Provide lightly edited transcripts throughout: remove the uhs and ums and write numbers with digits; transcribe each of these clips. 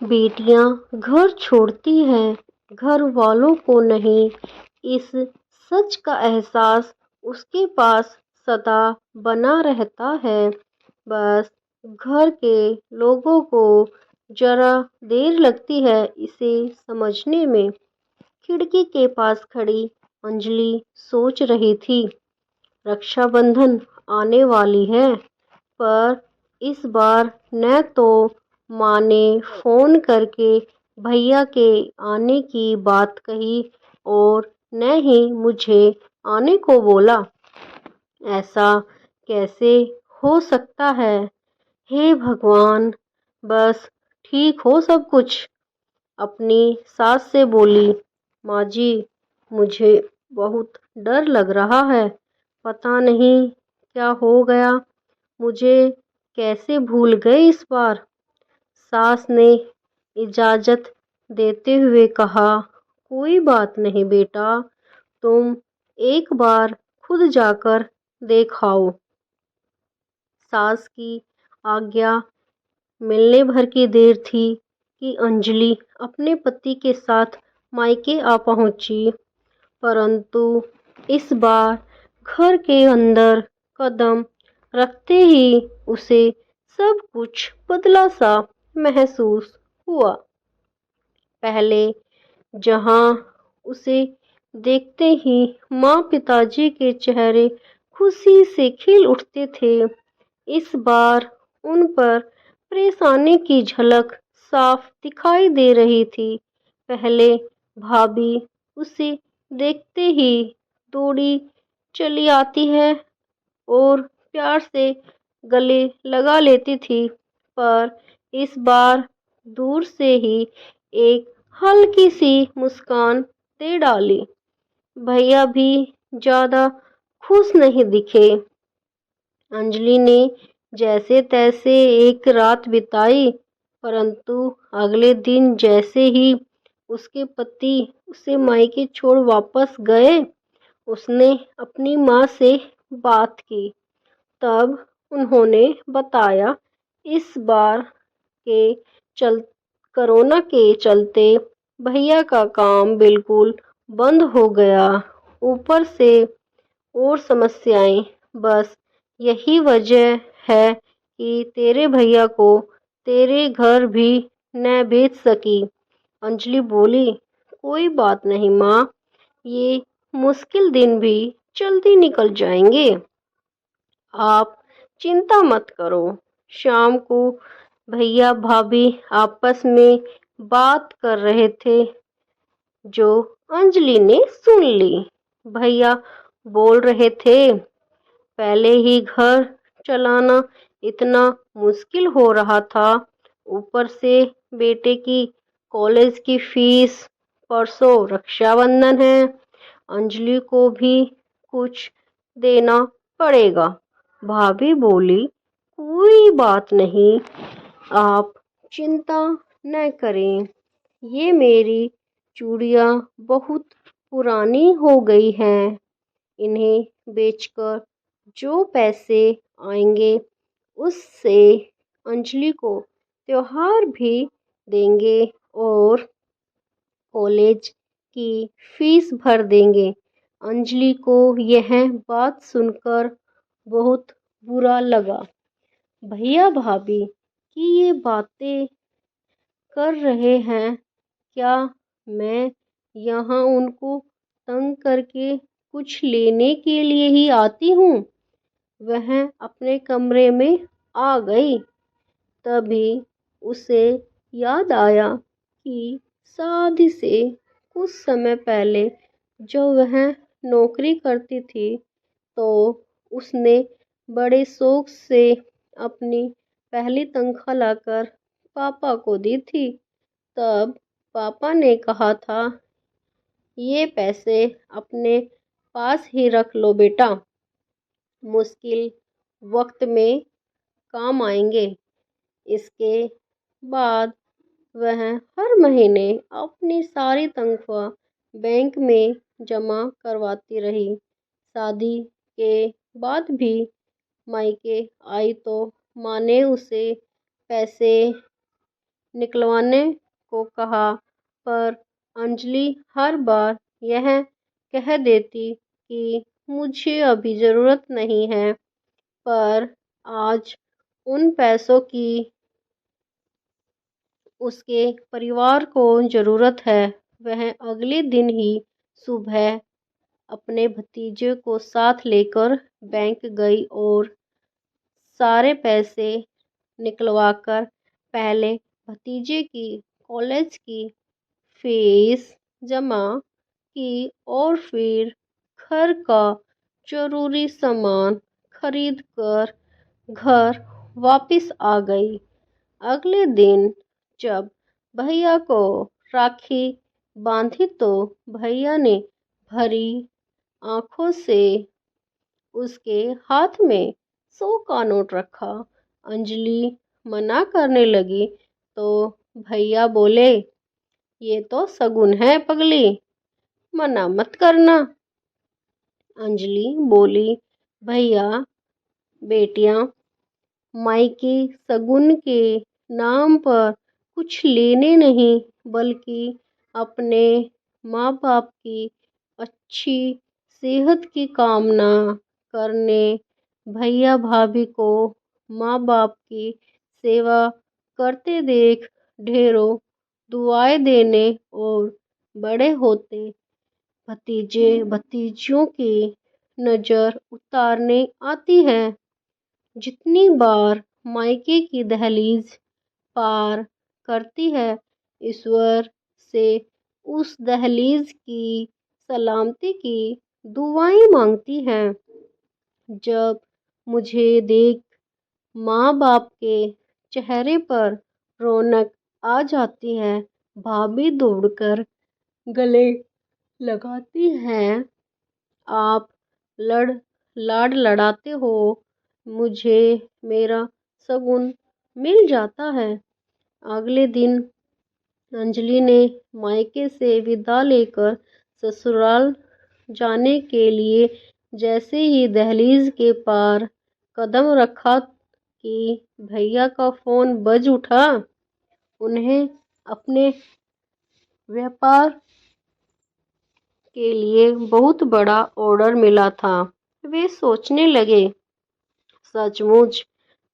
बेटियां घर छोड़ती हैं, घर वालों को नहीं। इस सच का एहसास उसके पास सदा बना रहता है। बस घर के लोगों को जरा देर लगती है इसे समझने में। खिड़की के पास खड़ी अंजलि सोच रही थी, रक्षाबंधन आने वाली है, पर इस बार न तो माँ ने फोन करके भैया के आने की बात कही और न ही मुझे आने को बोला। ऐसा कैसे हो सकता है? हे भगवान, बस ठीक हो सब कुछ। अपनी सास से बोली, माँ जी, मुझे बहुत डर लग रहा है। पता नहीं क्या हो गया, मुझे कैसे भूल गए इस बार। सास ने इजाज़त देते हुए कहा, कोई बात नहीं बेटा, तुम एक बार खुद जाकर देखाओ। सास की आज्ञा मिलने भर की देर थी कि अंजलि अपने पति के साथ मायके आ पहुंची, परंतु इस बार घर के अंदर कदम रखते ही उसे सब कुछ बदला सा महसूस हुआ। पहले जहां उसे देखते ही माँ पिताजी के चेहरे खुशी से खिल उठते थे, इस बार उन पर परेशानी की झलक साफ दिखाई दे रही थी। पहले भाभी उसे देखते ही दौड़ी चली आती है और प्यार से गले लगा लेती थी, पर इस बार दूर से ही एक हल्की सी मुस्कान दे डाली। भैया भी ज्यादा खुश नहीं दिखे। अंजलि ने जैसे तैसे एक रात बिताई, परंतु अगले दिन जैसे ही उसके पति उसे मायके छोड़ वापस गए, उसने अपनी माँ से बात की। तब उन्होंने बताया, इस बार के चल कोरोना के चलते भैया का काम बिल्कुल बंद हो गया। ऊपर से और समस्याएं, बस यही वजह है कि तेरे भैया को तेरे घर भी न भेज सकी। अंजलि बोली, कोई बात नहीं माँ, ये मुश्किल दिन भी जल्दी निकल जाएंगे। आप चिंता मत करो। शाम को भैया भाभी आपस में बात कर रहे थे, जो अंजलि ने सुन ली। भैया बोल रहे थे, पहले ही घर चलाना इतना मुश्किल हो रहा था, ऊपर से बेटे की कॉलेज की फीस, परसों रक्षाबंधन है, अंजलि को भी कुछ देना पड़ेगा। भाभी बोली, कोई बात नहीं, आप चिंता न करें। ये मेरी चूड़ियाँ बहुत पुरानी हो गई हैं, इन्हें बेचकर जो पैसे आएंगे उससे अंजलि को त्योहार भी देंगे और कॉलेज की फीस भर देंगे। अंजलि को यह बात सुनकर बहुत बुरा लगा। भैया भाभी की ये बातें कर रहे हैं, क्या मैं यहाँ उनको तंग करके कुछ लेने के लिए ही आती हूँ? वह अपने कमरे में आ गई। तभी उसे याद आया कि शादी से कुछ समय पहले जब वह नौकरी करती थी, तो उसने बड़े शौक से अपनी पहली तनख्वाह लाकर पापा को दी थी। तब पापा ने कहा था, ये पैसे अपने पास ही रख लो बेटा, मुश्किल वक्त में काम आएंगे। इसके बाद वह हर महीने अपनी सारी तनख्वाह बैंक में जमा करवाती रही। शादी के बाद भी मायके आई तो माँ ने उसे पैसे निकलवाने को कहा, पर अंजलि हर बार यह कह देती कि मुझे अभी ज़रूरत नहीं है। पर आज उन पैसों की उसके परिवार को ज़रूरत है। वह अगले दिन ही सुबह अपने भतीजे को साथ लेकर बैंक गई और सारे पैसे निकलवाकर पहले भतीजे की कॉलेज की फीस जमा की और फिर घर का ज़रूरी सामान खरीद कर घर वापस आ गई। अगले दिन जब भैया को राखी बांधी तो भैया ने भरी आंखों से उसके हाथ में 100 का नोट रखा। अंजलि मना करने लगी तो भैया बोले, ये तो शगुन है पगली, मना मत करना। अंजलि बोली, भैया बेटियां मायके शगुन के नाम पर कुछ लेने नहीं, बल्कि अपने माँ बाप की अच्छी सेहत की कामना करने, भैया भाभी को माँ बाप की सेवा करते देख ढेरों दुआएं देने और बड़े होते भतीजे भतीजियों की नज़र उतारने आती है। जितनी बार मायके की दहलीज पार करती है, ईश्वर से उस दहलीज की सलामती की दुआएं मांगती है। जब मुझे देख माँ बाप के चेहरे पर रौनक आ जाती है, भाभी दौड़कर गले लगाती हैं, आप लड़ लाड लड़ाते हो, मुझे मेरा शगुन मिल जाता है। अगले दिन अंजलि ने मायके से विदा लेकर ससुराल जाने के लिए जैसे ही दहलीज के पार कदम रखा कि भैया का फ़ोन बज उठा। उन्हें अपने व्यापार के लिए बहुत बड़ा ऑर्डर मिला था। वे सोचने लगे, सचमुच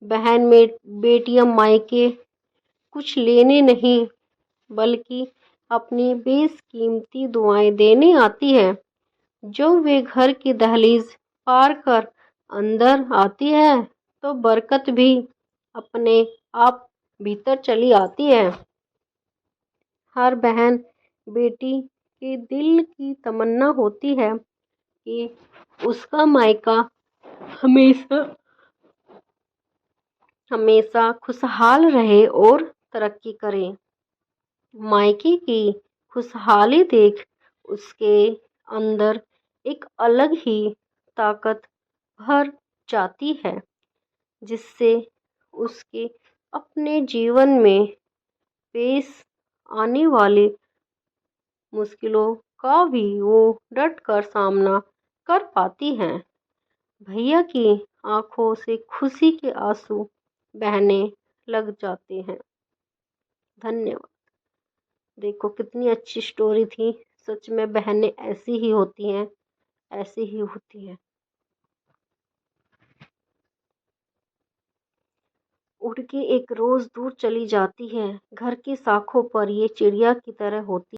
बहन में बेटियां मायके कुछ लेने नहीं, बल्कि अपनी बेशकीमती दुआएं देने आती है। जो वे घर की दहलीज पार कर अंदर आती है तो बरकत भी अपने आप भीतर चली आती है। हर बहन बेटी के दिल की तमन्ना होती है कि उसका मायका हमेशा हमेशा खुशहाल रहे और तरक्की करे। मायके की खुशहाली देख उसके अंदर एक अलग ही ताकत भर जाती है, जिससे उसके अपने जीवन में पेश आने वाली मुश्किलों का भी वो डट कर सामना कर पाती हैं। भैया की आंखों से खुशी के आंसू बहने लग जाते हैं। धन्यवाद। देखो कितनी अच्छी स्टोरी थी। सच में बहनें ऐसी ही होती हैं, ऐसी ही होती हैं। उड़ के एक रोज दूर चली जाती है। घर की शाखों पर ये चिड़िया की तरह होती